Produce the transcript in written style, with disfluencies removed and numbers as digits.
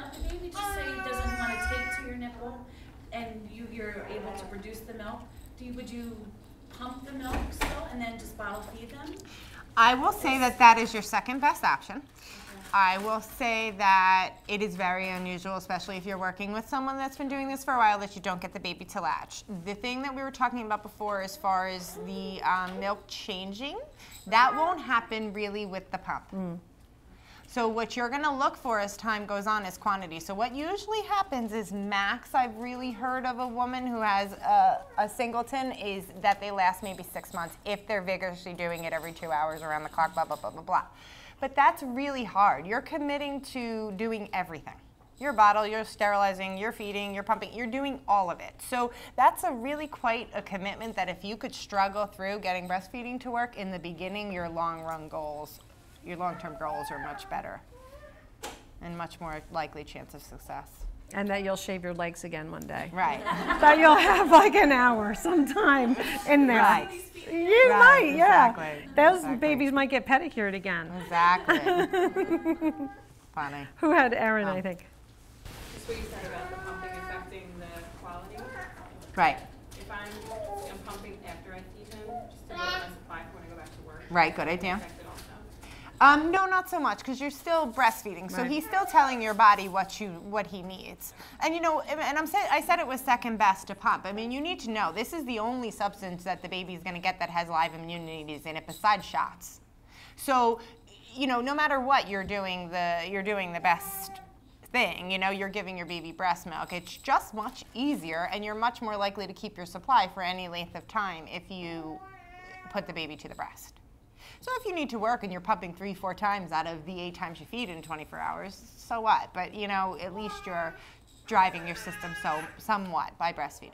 if the baby just say doesn't want to take to your nipple, and you're able to produce the milk, would you pump the milk still and then just bottle feed them? I will say that that is your second best option. I will say that it is very unusual, especially if you're working with someone that's been doing this for a while, that you don't get the baby to latch. The thing that we were talking about before as far as the milk changing, that won't happen really with the pump. So what you're gonna look for as time goes on is quantity. So what usually happens is max, I've really heard of a woman who has a singleton, is that they last maybe 6 months if they're vigorously doing it every 2 hours around the clock, blah, blah, blah, blah, blah. But that's really hard. You're committing to doing everything. Your bottle, you're sterilizing, you're feeding, you're pumping, you're doing all of it. So that's a really quite a commitment that if you could struggle through getting breastfeeding to work in the beginning, your long-run goals, your long-term goals are much better and much more likely chance of success. And that you'll shave your legs again one day. Right. That you'll have like an hour sometime in there. Right. You might, yeah. Exactly. Those babies might get pedicured again. Exactly. Funny. Who had Erin, I think? Just what you said about the pumping affecting the quality. Right. If I'm pumping after I feed him, just to build my supply for when I go back to work. Right, good idea. Affect it also. No, not so much, because you're still breastfeeding. So he's still telling your body what he needs. And you know, and I said it was second best to pump. I mean, you need to know this is the only substance that the baby's going to get that has live immunities in it besides shots. So, you know, no matter what, you're doing the best thing. You know, you're giving your baby breast milk. It's just much easier, and you're much more likely to keep your supply for any length of time if you put the baby to the breast. So if you need to work and you're pumping 3-4 times out of the 8 times you feed in 24 hours, so what? But you know, at least you're driving your system somewhat by breastfeeding.